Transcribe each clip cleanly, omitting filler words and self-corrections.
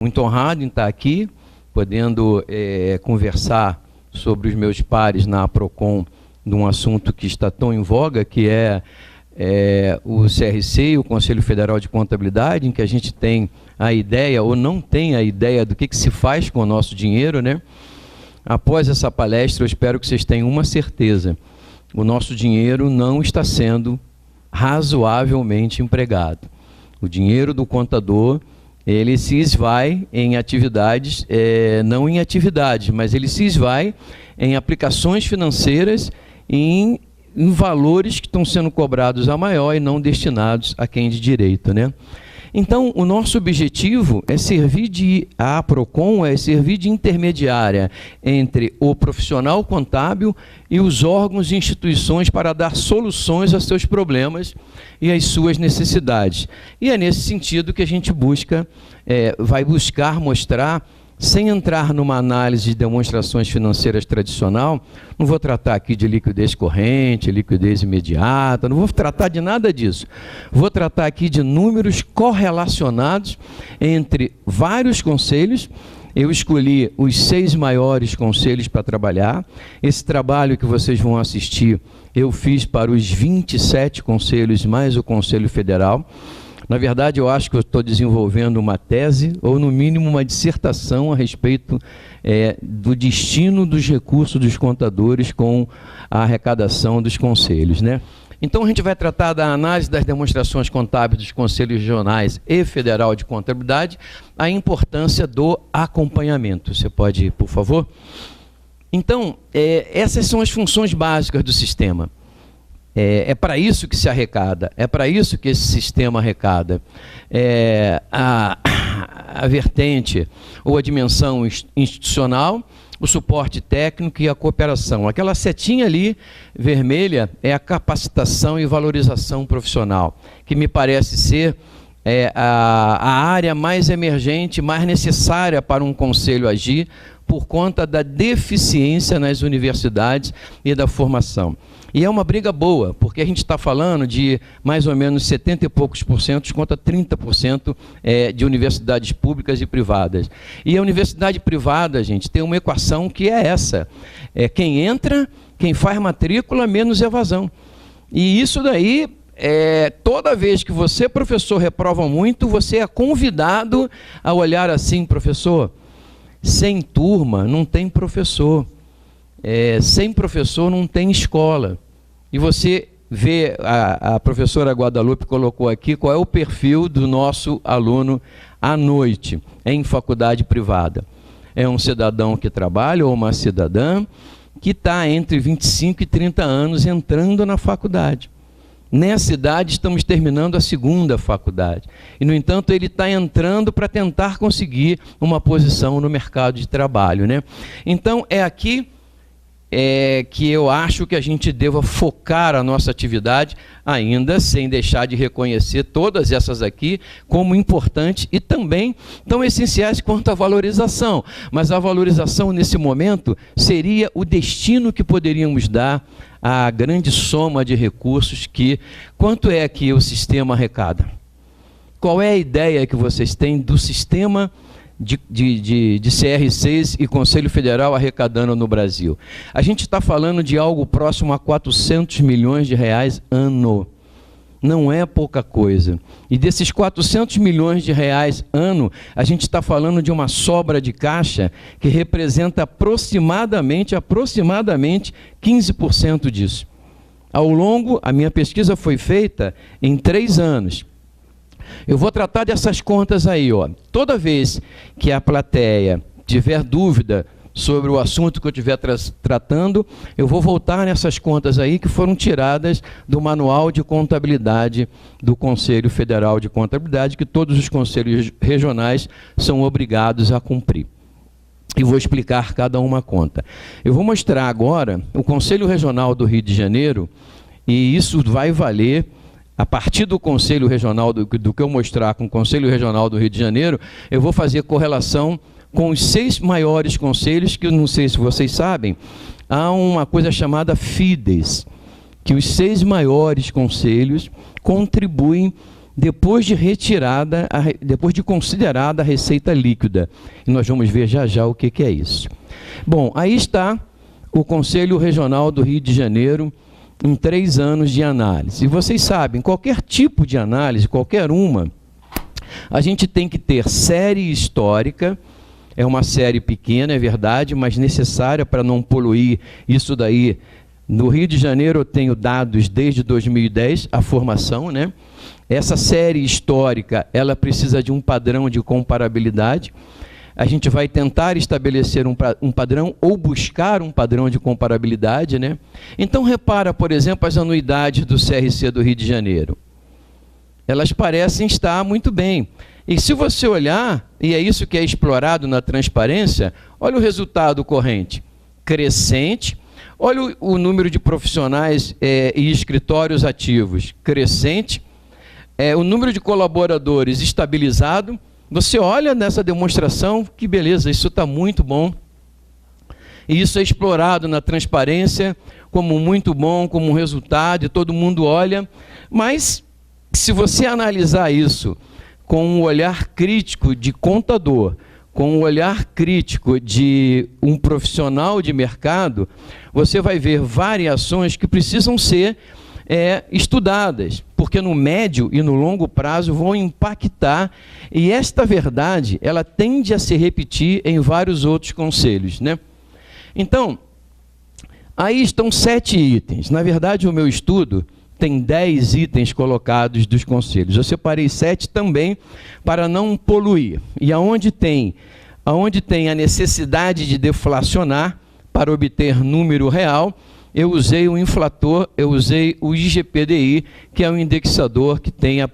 Muito honrado em estar aqui, podendo conversar sobre os meus pares na APROCON, de um assunto que está tão em voga, que é o CRC, o Conselho Federal de Contabilidade, em que a gente tem a ideia, ou não tem a ideia, do que se faz com o nosso dinheiro, né? Após essa palestra, eu espero que vocês tenham uma certeza: o nosso dinheiro não está sendo razoavelmente empregado. O dinheiro do contador, ele se esvai em atividades, não em atividades, mas ele se esvai em aplicações financeiras e em valores que estão sendo cobrados a maior e não destinados a quem de direito, né? Então, o nosso objetivo é servir a APROCON é servir de intermediária entre o profissional contábil e os órgãos e instituições para dar soluções aos seus problemas e às suas necessidades. E é nesse sentido que a gente vai buscar mostrar, sem entrar numa análise de demonstrações financeiras tradicional. Não vou tratar aqui de liquidez corrente, liquidez imediata, não vou tratar de nada disso. Vou tratar aqui de números correlacionados entre vários conselhos. Eu escolhi os 6 maiores conselhos para trabalhar. Esse trabalho que vocês vão assistir, eu fiz para os 27 conselhos, mais o Conselho Federal. Na verdade, eu acho que eu estou desenvolvendo uma tese, ou no mínimo uma dissertação a respeito do destino dos recursos dos contadores com a arrecadação dos conselhos, né? Então, a gente vai tratar da análise das demonstrações contábeis dos conselhos regionais e federal de contabilidade, a importância do acompanhamento. Você pode ir, por favor? Então, essas são as funções básicas do sistema. É para isso que se arrecada, é para isso que esse sistema arrecada. A vertente ou a dimensão institucional, o suporte técnico e a cooperação. Aquela setinha ali, vermelha, é a capacitação e valorização profissional, que me parece ser a área mais emergente, mais necessária para um conselho agir, por conta da deficiência nas universidades e da formação. E é uma briga boa, porque a gente está falando de mais ou menos 70 e poucos por cento contra 30% de universidades públicas e privadas. E a universidade privada, gente, tem uma equação que é essa: quem entra, quem faz matrícula, menos evasão. E isso daí, toda vez que você, professor, reprova muito, você é convidado a olhar assim: professor, sem turma não tem professor, sem professor não tem escola. E você vê, a professora Guadalupe colocou aqui qual é o perfil do nosso aluno à noite, em faculdade privada. É um cidadão que trabalha, ou uma cidadã, que está entre 25 e 30 anos entrando na faculdade. Nessa idade, estamos terminando a 2ª faculdade. E, no entanto, ele está entrando para tentar conseguir uma posição no mercado de trabalho, né? Então, é aqui que eu acho que a gente deva focar a nossa atividade, ainda sem deixar de reconhecer todas essas aqui como importantes e também tão essenciais quanto a valorização. Mas a valorização, nesse momento, seria o destino que poderíamos dar à grande soma de recursos que... Quanto é que o sistema arrecada? Qual é a ideia que vocês têm do sistema de CRCs e Conselho Federal arrecadando no Brasil? A gente está falando de algo próximo a 400 milhões de reais ano. Não é pouca coisa. E desses 400 milhões de reais ano, a gente está falando de uma sobra de caixa que representa aproximadamente 15% disso. Ao longo, a minha pesquisa foi feita em 3 anos. Eu vou tratar dessas contas aí, ó. Toda vez que a plateia tiver dúvida sobre o assunto que eu estiver tratando, eu vou voltar nessas contas aí que foram tiradas do Manual de Contabilidade do Conselho Federal de Contabilidade, que todos os conselhos regionais são obrigados a cumprir. E vou explicar cada uma conta. Eu vou mostrar agora o Conselho Regional do Rio de Janeiro, e isso vai valer... A partir do Conselho Regional, do que eu mostrar com o Conselho Regional do Rio de Janeiro, eu vou fazer correlação com os 6 maiores conselhos, que eu não sei se vocês sabem, há uma coisa chamada FIDES, que os 6 maiores conselhos contribuem depois de retirada, depois de considerada a receita líquida. E nós vamos ver já já o que é isso. Bom, aí está o Conselho Regional do Rio de Janeiro em 3 anos de análise. E vocês sabem, qualquer tipo de análise, qualquer uma, a gente tem que ter série histórica. É uma série pequena, é verdade, mas necessária para não poluir isso daí. No Rio de Janeiro eu tenho dados desde 2010, a formação, né? Essa série histórica, ela precisa de um padrão de comparabilidade. A gente vai tentar estabelecer um padrão ou buscar um padrão de comparabilidade, né? Então repara, por exemplo, as anuidades do CRC do Rio de Janeiro. Elas parecem estar muito bem. E se você olhar, e é isso que é explorado na transparência, olha o resultado corrente, crescente. Olha o número de profissionais e escritórios ativos, crescente. O número de colaboradores estabilizado. Você olha nessa demonstração, que beleza, isso está muito bom. E isso é explorado na transparência como muito bom, como um resultado, e todo mundo olha. Mas, se você analisar isso com um olhar crítico de contador, com um olhar crítico de um profissional de mercado, você vai ver variações que precisam ser estudadas, porque no médio e no longo prazo vão impactar, e esta verdade, ela tende a se repetir em vários outros conselhos, né? Então, aí estão 7 itens. Na verdade, o meu estudo tem 10 itens colocados dos conselhos. Eu separei 7 também para não poluir. E aonde tem a necessidade de deflacionar para obter número real, eu usei o inflator, eu usei o IGPDI, que é um indexador que tem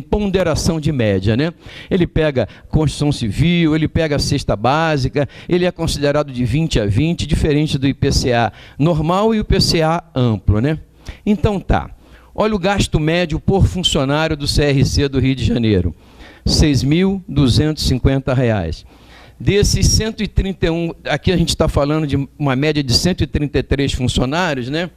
ponderação de média, né? Ele pega construção civil, ele pega a cesta básica, ele é considerado de 20 a 20, diferente do IPCA normal e o IPCA amplo, né? Então tá. Olha o gasto médio por funcionário do CRC do Rio de Janeiro, R$ 6.250. Desses 131, aqui a gente está falando de uma média de 133 funcionários, né?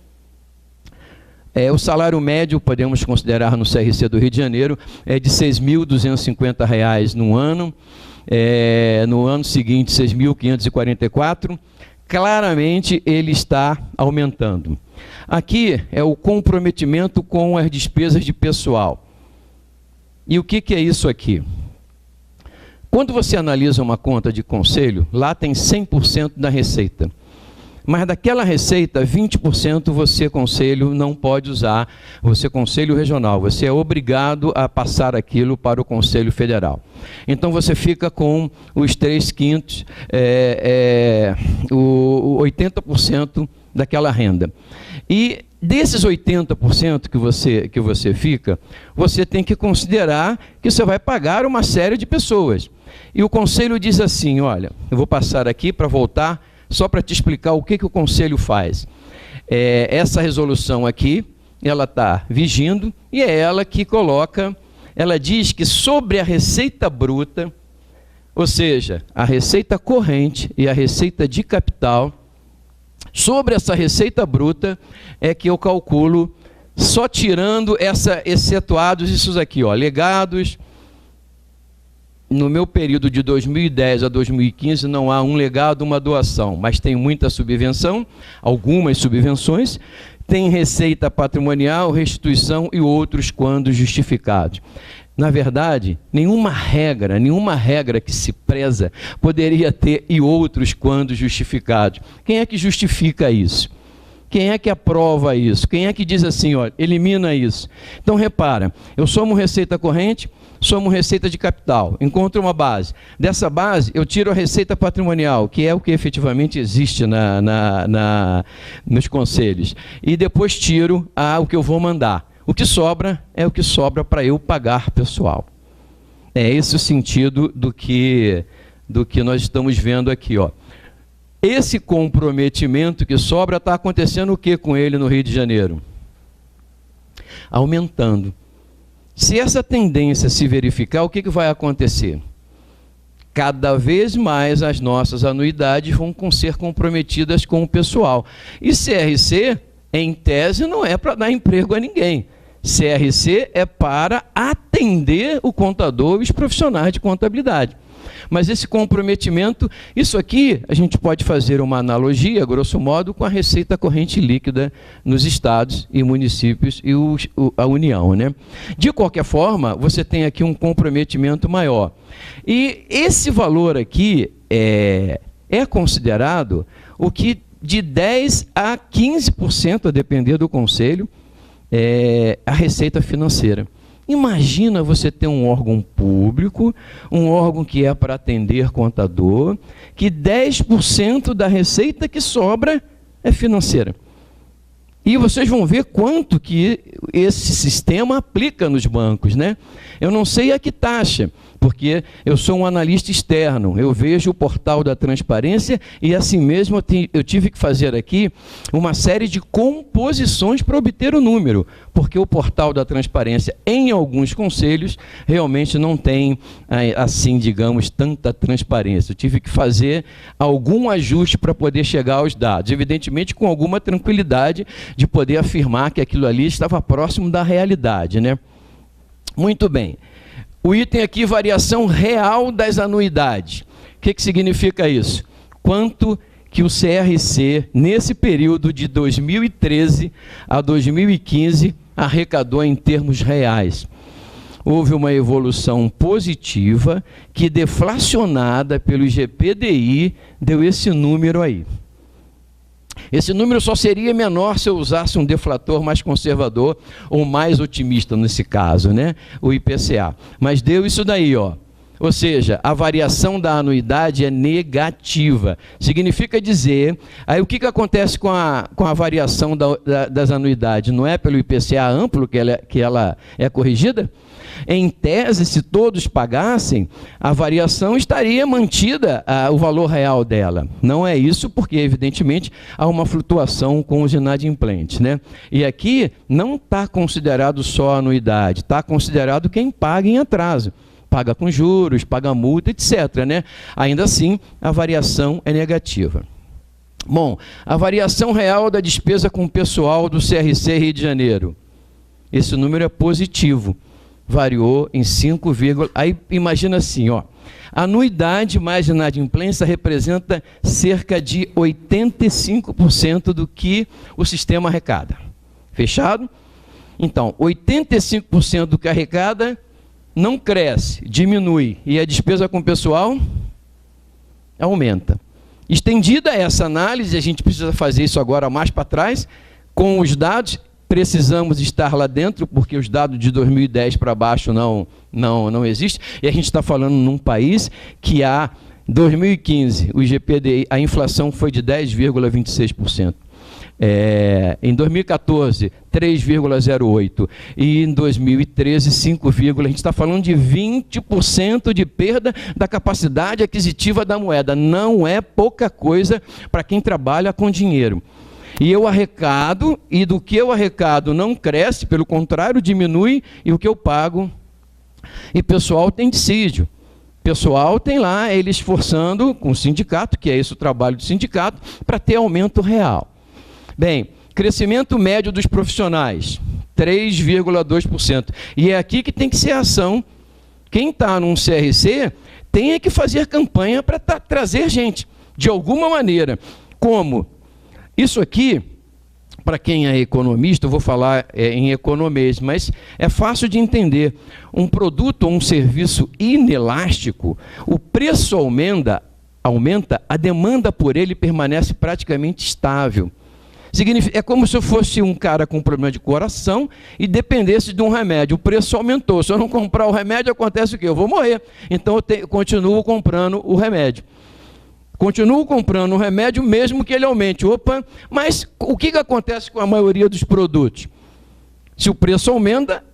O salário médio, podemos considerar no CRC do Rio de Janeiro, é de R$ 6.250 no ano. No ano seguinte, 6.544. Claramente ele está aumentando. Aqui é o comprometimento com as despesas de pessoal. E o que é isso aqui? Quando você analisa uma conta de conselho, lá tem 100% da receita. Mas daquela receita, 20% você, conselho, não pode usar. Você, conselho regional, você é obrigado a passar aquilo para o Conselho Federal. Então você fica com os 3/5, o 80% daquela renda. E desses 80% que você fica, você tem que considerar que você vai pagar uma série de pessoas. E o conselho diz assim, olha, eu vou passar aqui para voltar, só para te explicar o que o conselho faz. Essa resolução aqui, ela está vigindo, e é ela que coloca, ela diz que sobre a receita bruta, ou seja, a receita corrente e a receita de capital, sobre essa receita bruta é que eu calculo, só tirando excetuados isso aqui, ó, legados. No meu período de 2010 a 2015 não há um legado, uma doação, mas tem muita subvenção, algumas subvenções, tem receita patrimonial, restituição e outros quando justificados. Na verdade, nenhuma regra que se preza poderia ter e outros quando justificados. Quem é que justifica isso? Quem é que aprova isso? Quem é que diz assim, ó, elimina isso? Então repara, eu somo receita corrente, somo receita de capital, encontro uma base. Dessa base, eu tiro a receita patrimonial, que é o que efetivamente existe nos conselhos. E depois tiro o que eu vou mandar. O que sobra é o que sobra para eu pagar pessoal. É esse o sentido do que nós estamos vendo aqui, ó. Esse comprometimento que sobra está acontecendo o que com ele no Rio de Janeiro? Aumentando. Se essa tendência se verificar, o que vai acontecer? Cada vez mais as nossas anuidades vão ser comprometidas com o pessoal. E CRC, em tese, não é para dar emprego a ninguém. CRC é para atender o contador e os profissionais de contabilidade. Mas esse comprometimento, isso aqui a gente pode fazer uma analogia, grosso modo, com a receita corrente líquida nos estados e municípios e a União, né? De qualquer forma, você tem aqui um comprometimento maior. E esse valor aqui é considerado o que de 10% a 15%, a depender do conselho, a receita financeira. Imagina você ter um órgão público, um órgão que é para atender contador, que 10% da receita que sobra é financeira. E vocês vão ver quanto que esse sistema aplica nos bancos, né? Eu não sei a que taxa, porque eu sou um analista externo, eu vejo o portal da transparência e assim mesmo eu tive que fazer aqui uma série de composições para obter o número, porque o portal da transparência em alguns conselhos realmente não tem, assim, digamos, tanta transparência. Eu tive que fazer algum ajuste para poder chegar aos dados, evidentemente com alguma tranquilidade de poder afirmar que aquilo ali estava próximo da realidade, né? Muito bem. O item aqui, variação real das anuidades. O que significa isso? Quanto que o CRC, nesse período de 2013 a 2015, arrecadou em termos reais. Houve uma evolução positiva que, deflacionada pelo IGPDI, deu esse número aí. Esse número só seria menor se eu usasse um deflator mais conservador ou mais otimista nesse caso, né? O IPCA. Mas deu isso daí, ó. Ou seja, a variação da anuidade é negativa. Significa dizer... Aí o que acontece com a variação das anuidades? Não é pelo IPCA amplo que ela é corrigida? Em tese, se todos pagassem, a variação estaria mantida, o valor real dela. Não é isso, porque, evidentemente, há uma flutuação com os inadimplentes, né? E aqui não está considerado só a anuidade, está considerado quem paga em atraso. Paga com juros, paga multa, etc., né? Ainda assim, a variação é negativa. Bom, a variação real da despesa com o pessoal do CRC Rio de Janeiro. Esse número é positivo. Variou em 5, aí imagina assim, ó, a anuidade mais inadimplência representa cerca de 85% do que o sistema arrecada. Fechado? Então, 85% do que arrecada não cresce, diminui, e a despesa com o pessoal aumenta. Estendida essa análise, a gente precisa fazer isso agora mais para trás, com os dados. Precisamos estar lá dentro, porque os dados de 2010 para baixo não existem. E a gente está falando num país que há 2015, o IGPDI, a inflação foi de 10,26%. Em 2014, 3,08%. E em 2013, 5%. A gente está falando de 20% de perda da capacidade aquisitiva da moeda. Não é pouca coisa para quem trabalha com dinheiro. E eu arrecado, e do que eu arrecado não cresce, pelo contrário, diminui, e o que eu pago. E pessoal tem dissídio. Pessoal tem lá, ele esforçando com o sindicato, que é esse o trabalho do sindicato, para ter aumento real. Bem, crescimento médio dos profissionais, 3,2%. E é aqui que tem que ser a ação. Quem está num CRC tem que fazer campanha para trazer gente, de alguma maneira. Como? Isso aqui, para quem é economista, eu vou falar em economês, mas é fácil de entender. Um produto ou um serviço inelástico, o preço aumenta, a demanda por ele permanece praticamente estável. É como se eu fosse um cara com problema de coração e dependesse de um remédio. O preço aumentou. Se eu não comprar o remédio, acontece o quê? Eu vou morrer. Então eu continuo comprando o remédio. Continuo comprando o remédio mesmo que ele aumente. Opa, mas o que acontece com a maioria dos produtos? Se o preço aumenta,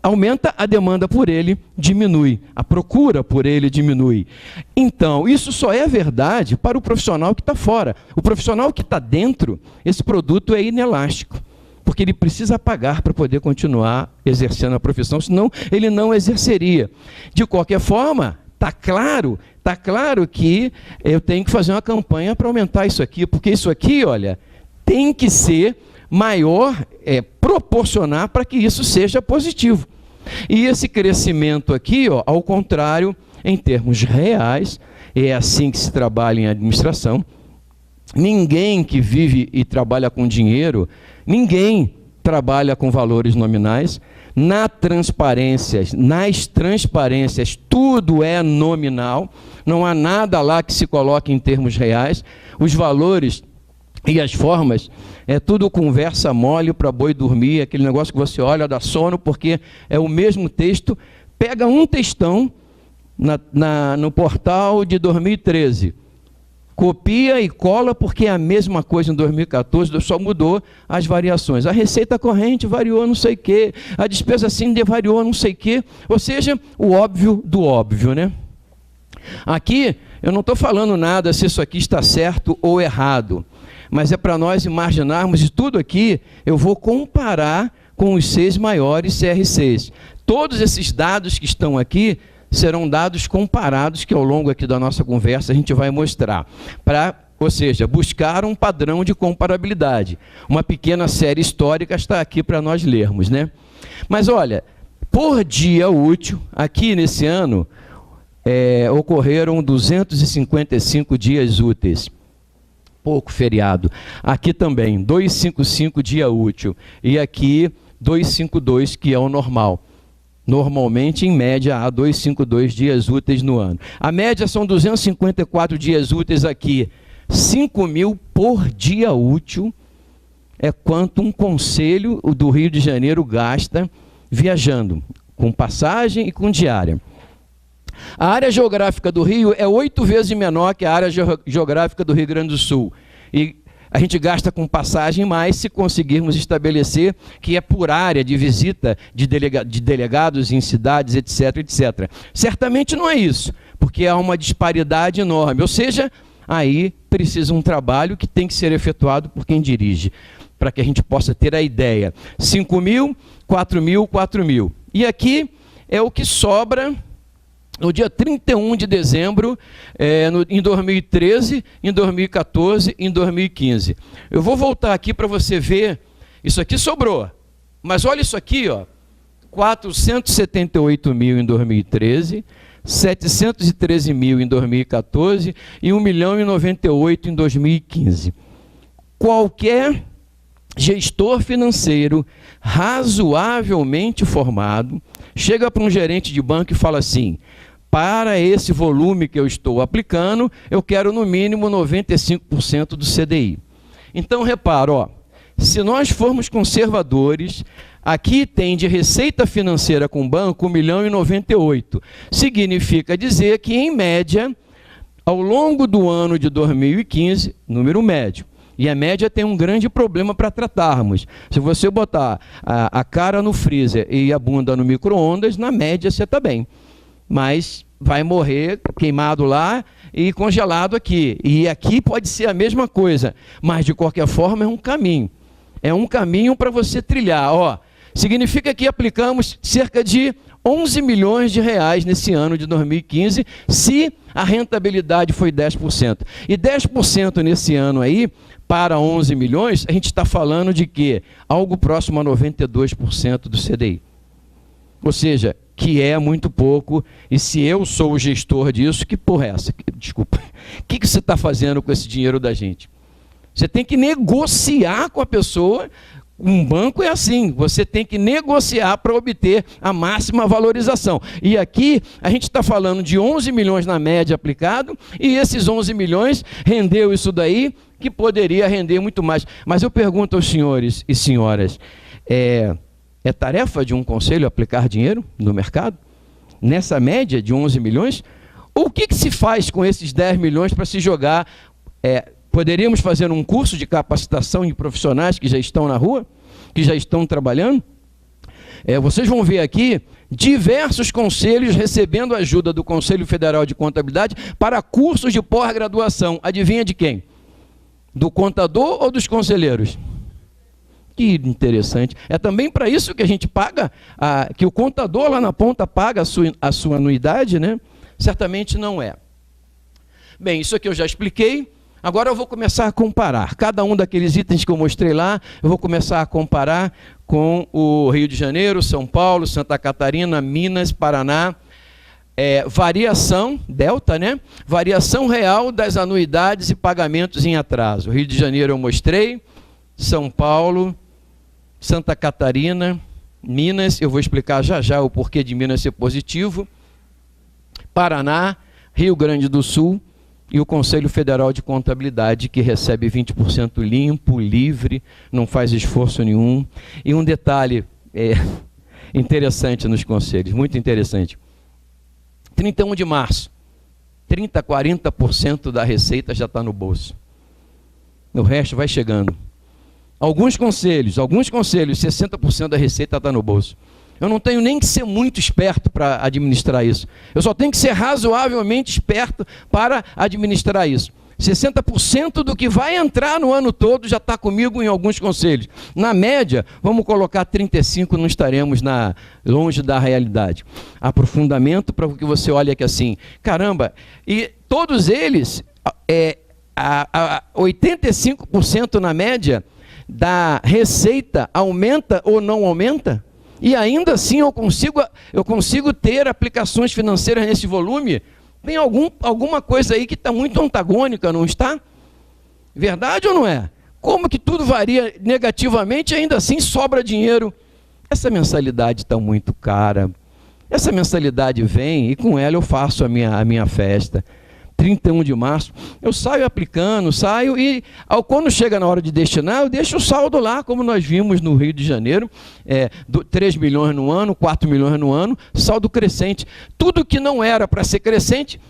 a demanda por ele diminui. A procura por ele diminui. Então, isso só é verdade para o profissional que está fora. O profissional que está dentro, esse produto é inelástico. Porque ele precisa pagar para poder continuar exercendo a profissão, senão ele não exerceria. De qualquer forma, está claro que eu tenho que fazer uma campanha para aumentar isso aqui, porque isso aqui, olha, tem que ser maior proporcionar para que isso seja positivo. E esse crescimento aqui, ó, ao contrário, em termos reais, é assim que se trabalha em administração. Ninguém que vive e trabalha com dinheiro, ninguém trabalha com valores nominais. Nas transparências, tudo é nominal, não há nada lá que se coloque em termos reais. Os valores e as formas, é tudo conversa mole para boi dormir, aquele negócio que você olha, dá sono, porque é o mesmo texto. Pega um textão no portal de 2013, copia e cola, porque é a mesma coisa em 2014, só mudou as variações. A receita corrente variou não sei o quê, a despesa síndica variou não sei o quê, ou seja, o óbvio do óbvio, né? Aqui, eu não estou falando nada se isso aqui está certo ou errado, mas é para nós imaginarmos, e tudo aqui eu vou comparar com os 6 maiores CRCs. Todos esses dados que estão aqui serão dados comparados, que ao longo aqui da nossa conversa a gente vai mostrar, ou seja, buscar um padrão de comparabilidade. Uma pequena série histórica está aqui para nós lermos, né? Mas olha, por dia útil, aqui nesse ano, ocorreram 255 dias úteis. Pouco feriado. Aqui também, 255 dia útil. E aqui, 252, que é o normal. Normalmente, em média, há 252 dias úteis no ano. A média são 254 dias úteis aqui. 5.000 por dia útil é quanto um conselho do Rio de Janeiro gasta viajando, com passagem e com diária. A área geográfica do Rio é 8 vezes menor que a área geográfica do Rio Grande do Sul. E a gente gasta com passagem mais se conseguirmos estabelecer que é por área de visita de delegados em cidades, etc, etc. Certamente não é isso, porque há uma disparidade enorme. Ou seja, aí precisa um trabalho que tem que ser efetuado por quem dirige, para que a gente possa ter a ideia. 5.000, 4.000, 4.000. E aqui é o que sobra no dia 31 de dezembro, em 2013, em 2014, em 2015. Eu vou voltar aqui para você ver, isso aqui sobrou, mas olha isso aqui, ó, 478 mil em 2013, 713 mil em 2014 e 1.098 em 2015. Qualquer gestor financeiro razoavelmente formado chega para um gerente de banco e fala assim: para esse volume que eu estou aplicando, eu quero no mínimo 95% do CDI. Então, repara, ó, se nós formos conservadores, aqui tem de receita financeira com banco 1.098. Significa dizer que, em média, ao longo do ano de 2015, número médio, e a média tem um grande problema para tratarmos. Se você botar a cara no freezer e a bunda no micro-ondas, na média você está bem. Mas vai morrer queimado lá e congelado aqui. E aqui pode ser a mesma coisa, mas de qualquer forma é um caminho. É um caminho para você trilhar. Ó, significa que aplicamos cerca de 11 milhões de reais nesse ano de 2015, se a rentabilidade foi 10%. E 10% nesse ano aí, para 11 milhões, a gente está falando de quê? Algo próximo a 92% do CDI. Ou seja, que é muito pouco, e se eu sou o gestor disso, que porra é essa? Desculpa. O que você está fazendo com esse dinheiro da gente? Você tem que negociar com a pessoa. Um banco é assim, você tem que negociar para obter a máxima valorização. E aqui a gente está falando de 11 milhões na média aplicado, e esses 11 milhões rendeu isso daí, que poderia render muito mais. Mas eu pergunto aos senhores e senhoras, é tarefa de um conselho aplicar dinheiro no mercado? Nessa média de 11 milhões? Ou o que se faz com esses 10 milhões para se jogar? Poderíamos fazer um curso de capacitação de profissionais que já estão na rua, que já estão trabalhando? Vocês vão ver aqui diversos conselhos recebendo ajuda do Conselho Federal de Contabilidade para cursos de pós-graduação. Adivinha de quem? Do contador ou dos conselheiros? Que interessante. É também para isso que a gente paga, que o contador lá na ponta paga a sua anuidade, né? Certamente não é. Bem, isso aqui eu já expliquei. Agora eu vou começar a comparar. Cada um daqueles itens que eu mostrei lá, eu vou começar a comparar com o Rio de Janeiro, São Paulo, Santa Catarina, Minas, Paraná. Variação, delta, né? Variação real das anuidades e pagamentos em atraso. Rio de Janeiro eu mostrei, São Paulo, Santa Catarina, Minas, eu vou explicar já já o porquê de Minas ser positivo, Paraná, Rio Grande do Sul e o Conselho Federal de Contabilidade, que recebe 20% limpo, livre, não faz esforço nenhum. E um detalhe interessante nos conselhos, muito interessante. 31 de março, 30%, 40% da receita já está no bolso. O resto vai chegando. Alguns conselhos, 60% da receita está no bolso. Eu não tenho nem que ser muito esperto para administrar isso. Eu só tenho que ser razoavelmente esperto para administrar isso. 60% do que vai entrar no ano todo já está comigo em alguns conselhos. Na média, vamos colocar 35%, não estaremos longe da realidade. Aprofundamento para que você olhe aqui assim, caramba, e todos eles, 85% na média da receita aumenta ou não aumenta? E ainda assim eu consigo ter aplicações financeiras nesse volume? Tem alguma coisa aí que está muito antagônica, não está? Verdade ou não é? Como que tudo varia negativamente e ainda assim sobra dinheiro? Essa mensalidade está muito cara. Essa mensalidade vem e com ela eu faço a minha festa. 31 de março, eu saio aplicando, e quando chega na hora de destinar, eu deixo o saldo lá, como nós vimos no Rio de Janeiro, 3 milhões no ano, 4 milhões no ano, saldo crescente. Tudo que não era para ser crescente,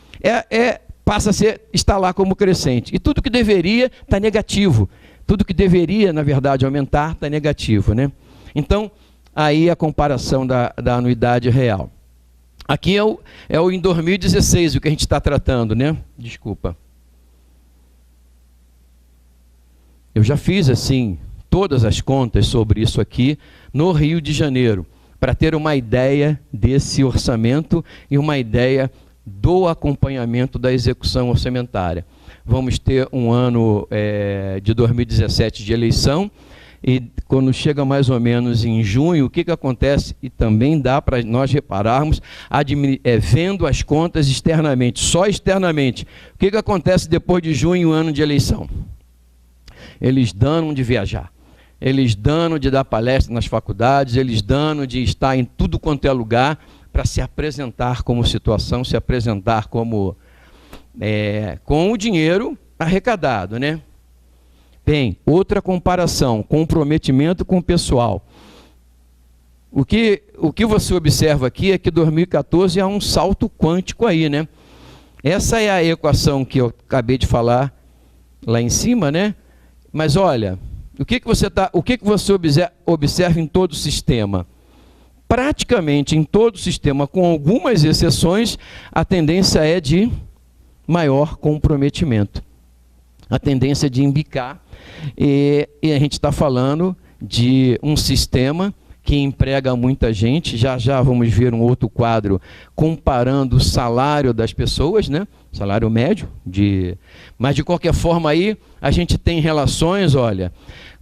passa a estar lá como crescente. E tudo que deveria está negativo. Tudo que deveria, na verdade, aumentar está negativo, né? Então, aí a comparação da anuidade real. Aqui é o em 2016, o que a gente está tratando, né? Desculpa. Eu já fiz, assim, todas as contas sobre isso aqui no Rio de Janeiro, para ter uma ideia desse orçamento e uma ideia do acompanhamento da execução orçamentária. Vamos ter um ano de 2017 de eleição, e quando chega mais ou menos em junho, o que acontece? E também dá para nós repararmos, vendo as contas externamente, só externamente. O que acontece depois de junho, ano de eleição? Eles danam de viajar, eles danam de dar palestra nas faculdades, eles danam de estar em tudo quanto é lugar para se apresentar como situação, se apresentar como com o dinheiro arrecadado, né? Bem, outra comparação, comprometimento com o pessoal. O que você observa aqui é que 2014 há um salto quântico aí, né? Essa é a equação que eu acabei de falar lá em cima, né? Mas olha, o que você observa em todo o sistema? Praticamente em todo o sistema, com algumas exceções, a tendência é de maior comprometimento. A tendência de embicar, e a gente está falando de um sistema que emprega muita gente. Já já vamos ver um outro quadro comparando o salário das pessoas, né? Salário médio, mas de qualquer forma aí a gente tem relações, olha,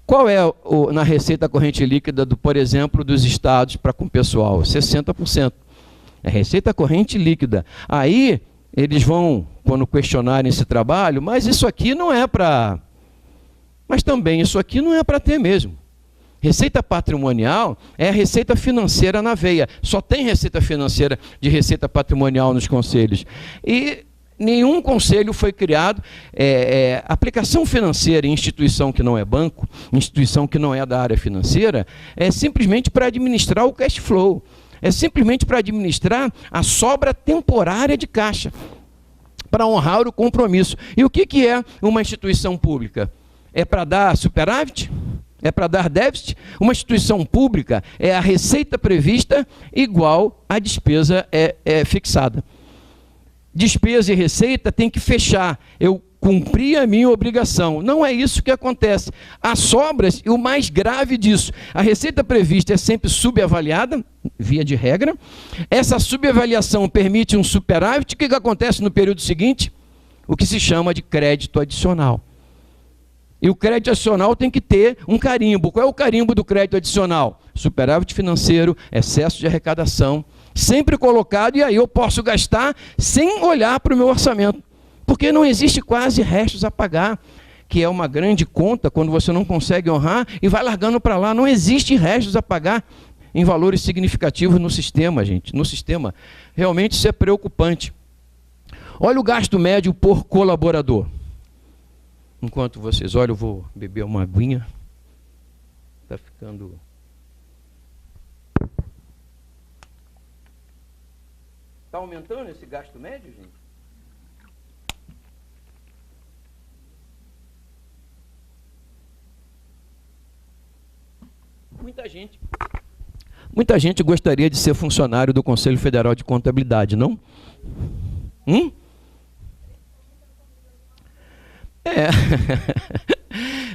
qual é na receita corrente líquida, por exemplo, dos estados para com o pessoal? 60%. É receita corrente líquida. Aí eles vão, quando questionarem esse trabalho, mas isso aqui não é para... Mas também isso aqui não é para ter mesmo. Receita patrimonial é a receita financeira na veia. Só tem receita financeira de receita patrimonial nos conselhos. E nenhum conselho foi criado. Aplicação financeira em instituição que não é banco, instituição que não é da área financeira, é simplesmente para administrar o cash flow. É simplesmente para administrar a sobra temporária de caixa, para honrar o compromisso. E o que é uma instituição pública? É para dar superávit? É para dar déficit? Uma instituição pública é a receita prevista igual à despesa fixada. Despesa e receita tem que fechar. Eu cumpri a minha obrigação. Não é isso que acontece. Há sobras, e o mais grave disso, a receita prevista é sempre subavaliada, via de regra. Essa subavaliação permite um superávit. O que acontece no período seguinte? o que se chama de crédito adicional. E o crédito adicional tem que ter um carimbo. Qual é o carimbo do crédito adicional? Superávit financeiro, excesso de arrecadação, sempre colocado, e aí eu posso gastar sem olhar para o meu orçamento. Porque não existe quase restos a pagar, que é uma grande conta quando você não consegue honrar e vai largando para lá. Não existe restos a pagar em valores significativos no sistema, gente. No sistema, realmente isso é preocupante. Olha o gasto médio por colaborador. Enquanto vocês olham, eu vou beber uma aguinha. Está ficando... Está aumentando esse gasto médio, gente? Muita gente gostaria de ser funcionário do Conselho Federal de Contabilidade, não?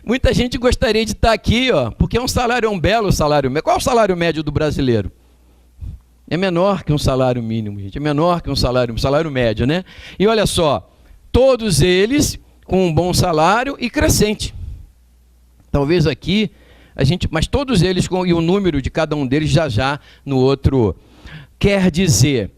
Muita gente gostaria de estar aqui, ó, porque é um belo salário. Qual é o salário médio do brasileiro? É menor que um salário mínimo, gente. É menor que um salário médio, né? E olha só, todos eles com um bom salário e crescente. Talvez aqui mas todos eles e o número de cada um deles já no outro. Quer dizer,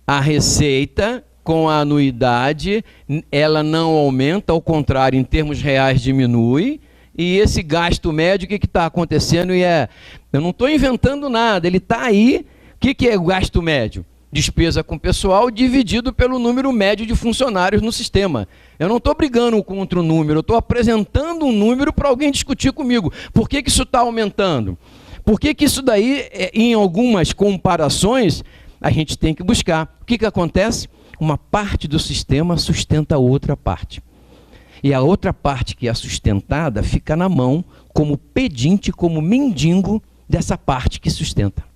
a receita com a anuidade, ela não aumenta, ao contrário, em termos reais diminui, e esse gasto médio, o que está acontecendo? Eu não estou inventando nada, ele está aí. O que é o gasto médio? Despesa com pessoal dividido pelo número médio de funcionários no sistema. Eu não estou brigando contra o número, eu estou apresentando um número para alguém discutir comigo. Por que isso está aumentando? Por que isso daí, em algumas comparações, a gente tem que buscar? O que acontece? Uma parte do sistema sustenta a outra parte. E a outra parte que é sustentada fica na mão como pedinte, como mendigo dessa parte que sustenta.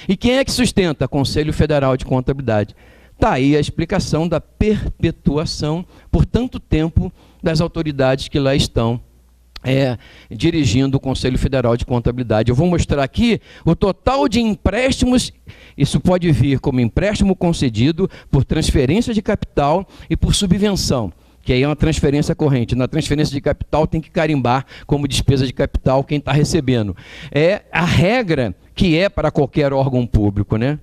E quem é que sustenta? Conselho Federal de Contabilidade. Está aí a explicação da perpetuação por tanto tempo das autoridades que lá estão dirigindo o Conselho Federal de Contabilidade. Eu vou mostrar aqui o total de empréstimos. Isso pode vir como empréstimo concedido por transferência de capital e por subvenção, que aí é uma transferência corrente. Na transferência de capital tem que carimbar como despesa de capital quem está recebendo. É a regra que é para qualquer órgão público, né?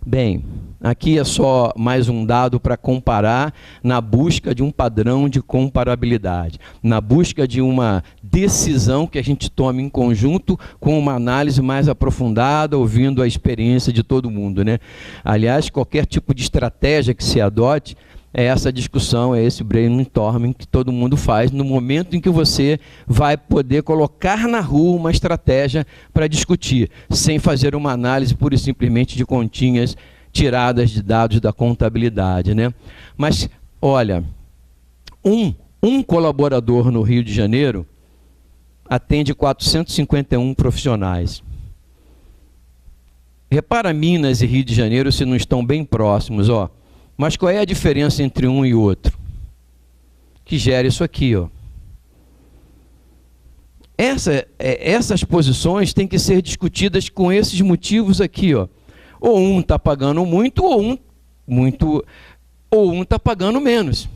Bem, aqui é só mais um dado para comparar na busca de um padrão de comparabilidade, na busca de uma decisão que a gente tome em conjunto com uma análise mais aprofundada, ouvindo a experiência de todo mundo, né? Aliás, qualquer tipo de estratégia que se adote, essa discussão, esse brainstorming que todo mundo faz no momento em que você vai poder colocar na rua uma estratégia para discutir, sem fazer uma análise pura e simplesmente de continhas tiradas de dados da contabilidade, né? Mas, olha, um colaborador no Rio de Janeiro atende 451 profissionais. Repara Minas e Rio de Janeiro se não estão bem próximos, ó. Mas qual é a diferença entre um e outro? Que gera isso aqui, ó. Essas posições têm que ser discutidas com esses motivos aqui, ó. Ou um está pagando muito, ou um está pagando menos.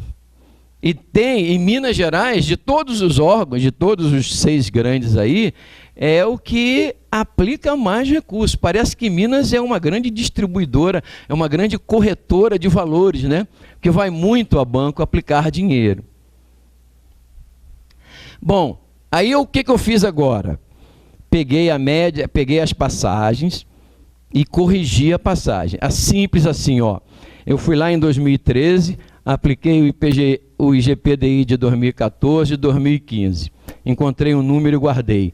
E tem, em Minas Gerais, de todos os órgãos, de todos os 6 grandes aí, é o que aplica mais recursos. Parece que Minas é uma grande distribuidora, é uma grande corretora de valores, né? Que vai muito a banco aplicar dinheiro. Bom, aí o que eu fiz agora? Peguei a média, peguei as passagens e corrigi a passagem. É simples assim, ó. Eu fui lá em 2013, apliquei o IGPDI de 2014 e 2015. Encontrei um número e guardei.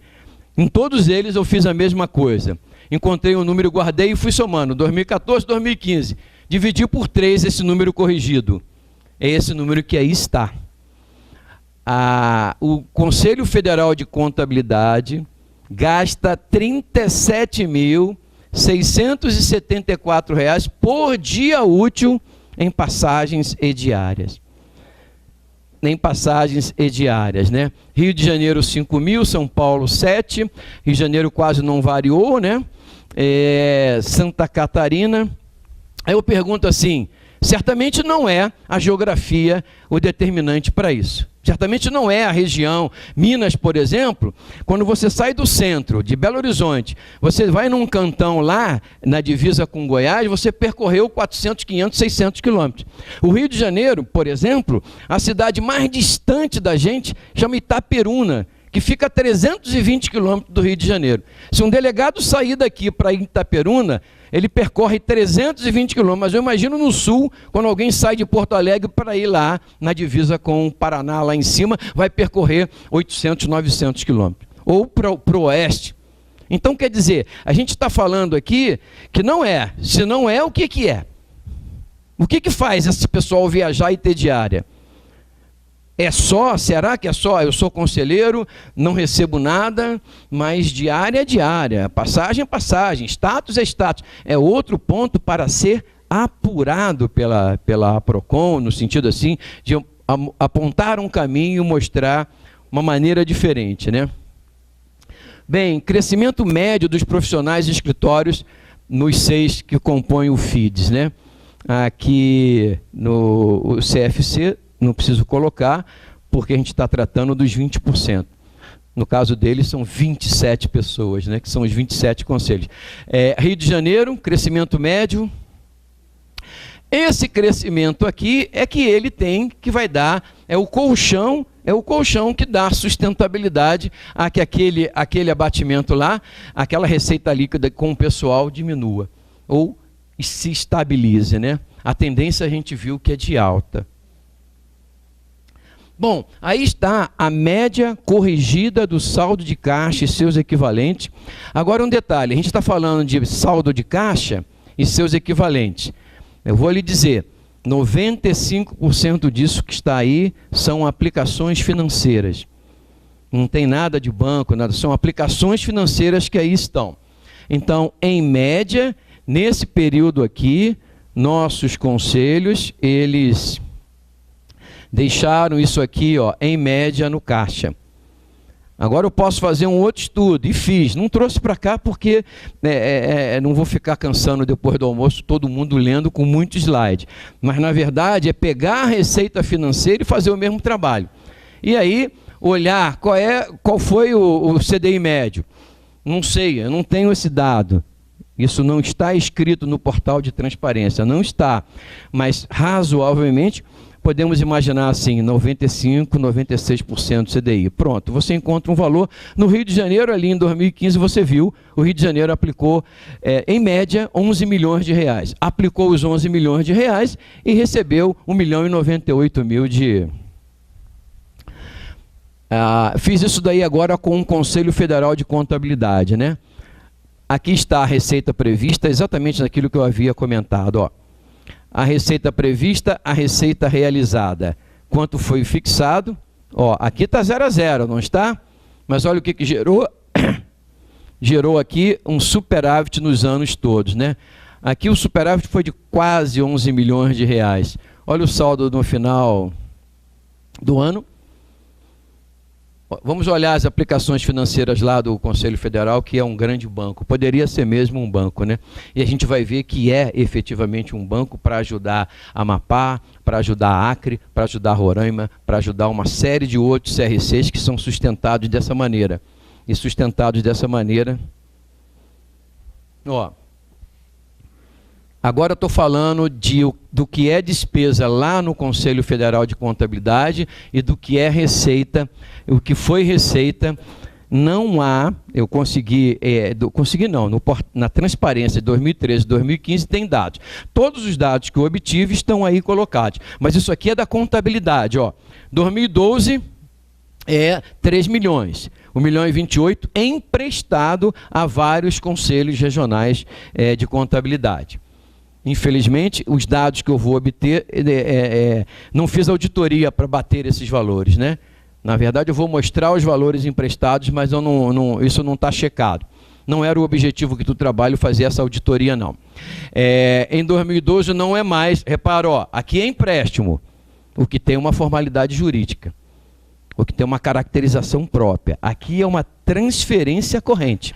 Em todos eles eu fiz a mesma coisa. Encontrei um número, guardei e fui somando. 2014, 2015. Dividi por 3 esse número corrigido. É esse número que aí está. O Conselho Federal de Contabilidade gasta R$ 37.674 por dia útil em passagens e diárias. Né? Rio de Janeiro 5.000, São Paulo 7, Rio de Janeiro quase não variou, né? Santa Catarina. Aí eu pergunto assim, Certamente não é a geografia o determinante para isso. Certamente não é a região. Minas, por exemplo, quando você sai do centro de Belo Horizonte, você vai num cantão lá, na divisa com Goiás, você percorreu 400, 500, 600 quilômetros. O Rio de Janeiro, por exemplo, a cidade mais distante da gente chama Itaperuna, que fica a 320 quilômetros do Rio de Janeiro. Se um delegado sair daqui para Itaperuna, ele percorre 320 quilômetros, mas eu imagino no sul, quando alguém sai de Porto Alegre para ir lá, na divisa com o Paraná, lá em cima, vai percorrer 800, 900 quilômetros. Ou para o oeste. Então, quer dizer, a gente está falando aqui que não é. Se não é, o que, que é? O que, que faz esse pessoal viajar e ter diária? É só, será que é só? Eu sou conselheiro, não recebo nada, mas diária é diária, passagem é passagem, status é status. É outro ponto para ser apurado pela APROCON, no sentido assim, de apontar um caminho, mostrar uma maneira diferente, né? Bem, crescimento médio dos profissionais de escritórios nos 6 que compõem o FIDS, né? Aqui no CFC, não preciso colocar, porque a gente está tratando dos 20%. No caso deles, são 27 pessoas, né, que são os 27 conselhos. Rio de Janeiro, crescimento médio. Esse crescimento aqui é que ele tem, que vai dar, é o colchão que dá sustentabilidade a que aquele abatimento lá, aquela receita líquida com o pessoal diminua, ou se estabilize, né? A tendência a gente viu que é de alta. Bom, aí está a média corrigida do saldo de caixa e seus equivalentes. Agora um detalhe, a gente está falando de saldo de caixa e seus equivalentes. Eu vou lhe dizer, 95% disso que está aí são aplicações financeiras. Não tem nada de banco, nada, são aplicações financeiras que aí estão. Então, em média, nesse período aqui, nossos conselhos, eles deixaram isso aqui, ó, em média, no caixa. Agora eu posso fazer um outro estudo, e fiz. Não trouxe para cá porque não vou ficar cansando depois do almoço, todo mundo lendo com muito slide. Mas, na verdade, é pegar a receita financeira e fazer o mesmo trabalho. E aí, olhar qual foi o CDI médio. Não sei, eu não tenho esse dado. Isso não está escrito no portal de transparência, não está. Mas, razoavelmente, podemos imaginar assim, 95%, 96% CDI. Pronto, você encontra um valor. No Rio de Janeiro, ali em 2015, você viu, o Rio de Janeiro aplicou, em média, 11 milhões de reais. Aplicou os 11 milhões de reais e recebeu 1.098.000 de... fiz isso daí agora com o Conselho Federal de Contabilidade, né? Aqui está a receita prevista, exatamente naquilo que eu havia comentado, ó. A receita prevista, a receita realizada. Quanto foi fixado? Ó, aqui está 0 a 0, não está? Mas olha o que gerou. Gerou aqui um superávit nos anos todos, né? Aqui o superávit foi de quase 11 milhões de reais. Olha o saldo no final do ano. Vamos olhar as aplicações financeiras lá do Conselho Federal, que é um grande banco. Poderia ser mesmo um banco, né? E a gente vai ver que é efetivamente um banco para ajudar a Amapá, para ajudar a Acre, para ajudar a Roraima, para ajudar uma série de outros CRCs que são sustentados dessa maneira. E sustentados dessa maneira... Ó, agora estou falando do que é despesa lá no Conselho Federal de Contabilidade e do que é receita, o que foi receita. Não há, eu consegui não, na transparência de 2013 e 2015 tem dados. Todos os dados que eu obtive estão aí colocados. Mas isso aqui é da contabilidade, ó. 2012 é 3 milhões. 1.028 emprestado a vários conselhos regionais de contabilidade. Infelizmente, os dados que eu vou obter, não fiz auditoria para bater esses valores, né? Na verdade, eu vou mostrar os valores emprestados, mas isso não está checado. Não era o objetivo aqui do trabalho fazer essa auditoria, não. Em 2012 não é mais, repara, ó, aqui é empréstimo, o que tem uma formalidade jurídica, o que tem uma caracterização própria. Aqui é uma transferência corrente.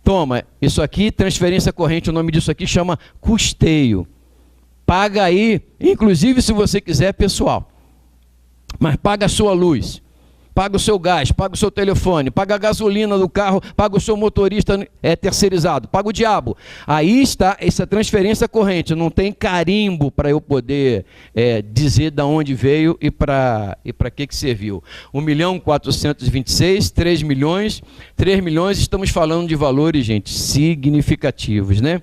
Toma, isso aqui, transferência corrente, o nome disso aqui chama custeio. Paga aí, inclusive se você quiser, pessoal. Mas paga a sua luz, paga o seu gás, paga o seu telefone, paga a gasolina do carro, paga o seu motorista terceirizado, paga o diabo. Aí está essa transferência corrente, não tem carimbo para eu poder dizer de onde veio e para que serviu. 1.426.000, 3 milhões, 3 milhões, estamos falando de valores, gente, significativos, né?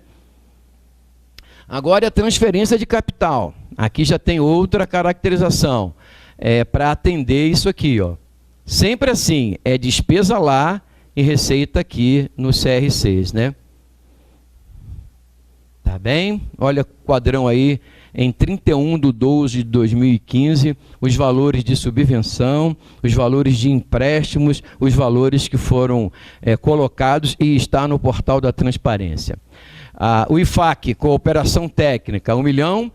Agora é a transferência de capital. Aqui já tem outra caracterização, para atender isso aqui, ó. Sempre assim, é despesa lá e receita aqui no CR6, né? Tá bem? Olha o quadrão aí, em 31/12/2015, os valores de subvenção, os valores de empréstimos, os valores que foram colocados e está no portal da transparência. O IFAC, Cooperação Técnica, 1 milhão,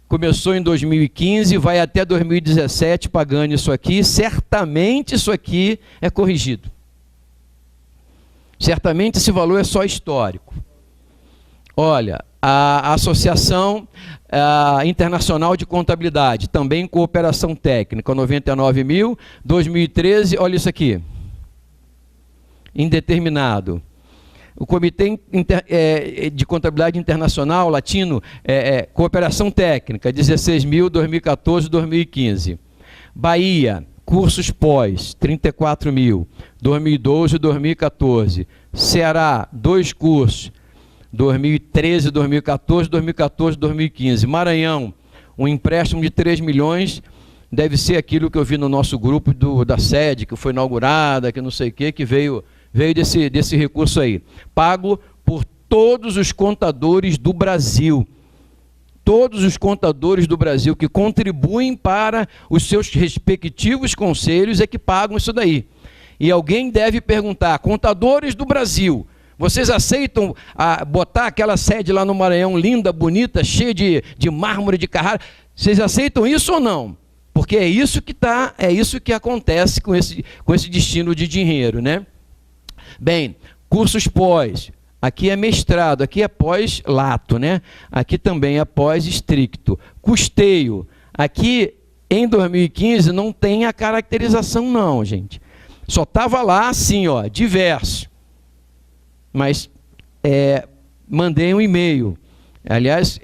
começou em 2015, vai até 2017 pagando isso aqui, certamente isso aqui é corrigido. Certamente esse valor é só histórico. Olha, a Associação Internacional de Contabilidade, também Cooperação Técnica, 99 mil, 2013, olha isso aqui, indeterminado. O Comitê de Contabilidade Internacional Latino, Cooperação Técnica, 16 mil, 2014, 2015. Bahia, cursos pós, 34 mil, 2012, 2014. Ceará, 2 cursos, 2013, 2014, 2014, 2015. Maranhão, um empréstimo de 3 milhões, deve ser aquilo que eu vi no nosso grupo da sede, que foi inaugurada, que não sei o quê, que veio desse recurso aí, pago por todos os contadores do Brasil. Todos os contadores do Brasil que contribuem para os seus respectivos conselhos é que pagam isso daí. E alguém deve perguntar, contadores do Brasil, vocês aceitam botar aquela sede lá no Maranhão, linda, bonita, cheia de mármore, de Carrara? Vocês aceitam isso ou não? Porque é isso que acontece com esse destino de dinheiro, né? Bem, cursos pós, aqui é mestrado, aqui é pós-lato, né? Aqui também é pós-estricto. Custeio, aqui em 2015 não tem a caracterização não, gente. Só estava lá assim, ó, diverso. Mas mandei um e-mail. Aliás,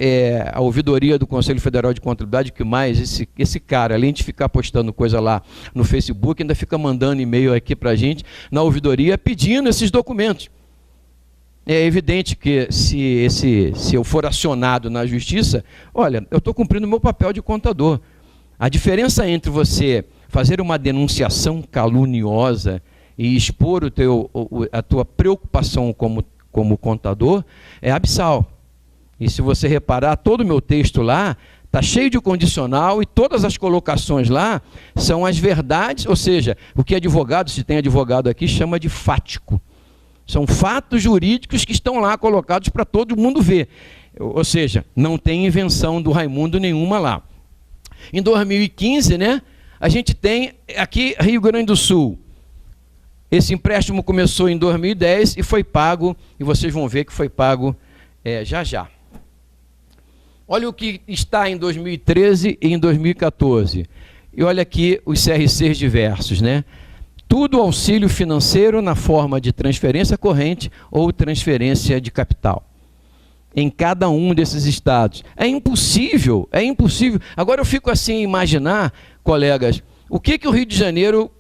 a ouvidoria do Conselho Federal de Contabilidade, que mais esse cara, além de ficar postando coisa lá no Facebook, ainda fica mandando e-mail aqui para a gente, na ouvidoria, pedindo esses documentos. É evidente que se eu for acionado na justiça, olha, eu estou cumprindo o meu papel de contador. A diferença entre você fazer uma denunciação caluniosa e expor a tua preocupação como contador é abissal. E se você reparar, todo o meu texto lá está cheio de condicional e todas as colocações lá são as verdades, ou seja, o que advogado, se tem advogado aqui, chama de fático. São fatos jurídicos que estão lá colocados para todo mundo ver. Ou seja, não tem invenção do Raimundo nenhuma lá. Em 2015, né, a gente tem aqui Rio Grande do Sul. Esse empréstimo começou em 2010 e foi pago, e vocês vão ver que foi pago já já. Olha o que está em 2013 e em 2014. E olha aqui os CRCs diversos, né? Tudo auxílio financeiro na forma de transferência corrente ou transferência de capital. Em cada um desses estados. É impossível, é impossível. Agora eu fico assim a imaginar, colegas, o que o Rio de Janeiro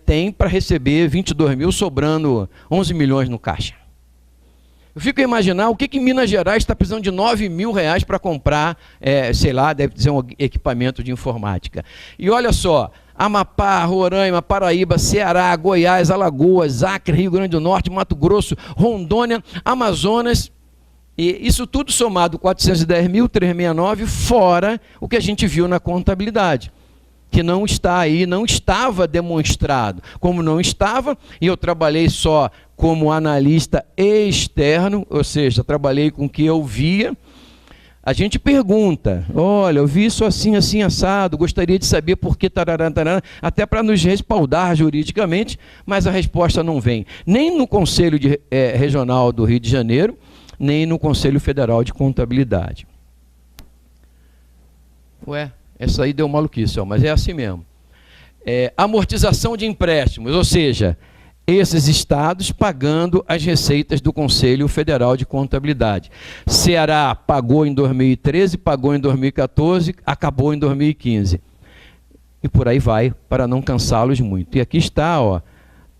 tem para receber 22 mil, sobrando 11 milhões no caixa. Eu fico a imaginar o que Minas Gerais está precisando de 9 mil reais para comprar, sei lá, deve ser um equipamento de informática. E olha só, Amapá, Roraima, Paraíba, Ceará, Goiás, Alagoas, Acre, Rio Grande do Norte, Mato Grosso, Rondônia, Amazonas, e isso tudo somado 410 mil, 369, fora o que a gente viu na contabilidade, que não está aí, não estava demonstrado. Como não estava, e eu trabalhei só como analista externo, ou seja, trabalhei com o que eu via, a gente pergunta, olha, eu vi isso assim, assim, assado, gostaria de saber por que, tarará, tarará, até para nos respaldar juridicamente, mas a resposta não vem. Nem no Conselho Regional do Rio de Janeiro, nem no Conselho Federal de Contabilidade. Ué, essa aí deu maluquice, ó, mas é assim mesmo. Amortização de empréstimos, ou seja, esses estados pagando as receitas do Conselho Federal de Contabilidade. Ceará pagou em 2013, pagou em 2014, acabou em 2015. E por aí vai, para não cansá-los muito. E aqui está, ó,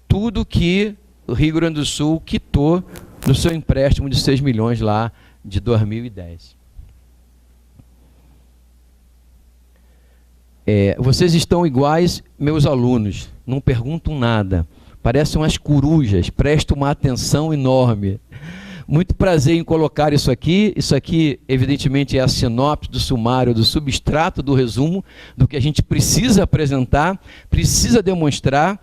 tudo que o Rio Grande do Sul quitou do seu empréstimo de 6 milhões lá de 2010. Vocês estão iguais meus alunos, não perguntam nada, parecem umas corujas, prestam uma atenção enorme. Muito prazer em colocar isso aqui evidentemente é a sinopse do sumário, do substrato do resumo, do que a gente precisa apresentar, precisa demonstrar.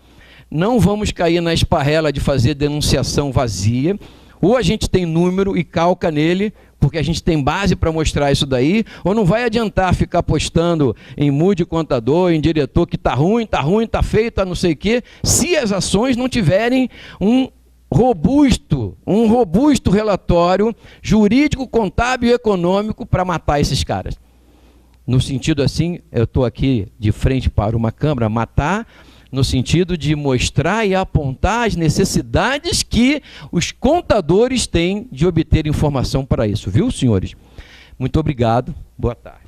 Não vamos cair na esparrela de fazer denunciação vazia, ou a gente tem número e calca nele, porque a gente tem base para mostrar isso daí, ou não vai adiantar ficar postando em mude contador, em diretor, que está ruim, está feio, está não sei o quê, se as ações não tiverem um robusto relatório jurídico, contábil e econômico para matar esses caras. No sentido assim, eu estou aqui de frente para uma câmara, matar, no sentido de mostrar e apontar as necessidades que os contadores têm de obter informação para isso. Viu, senhores? Muito obrigado. Boa tarde.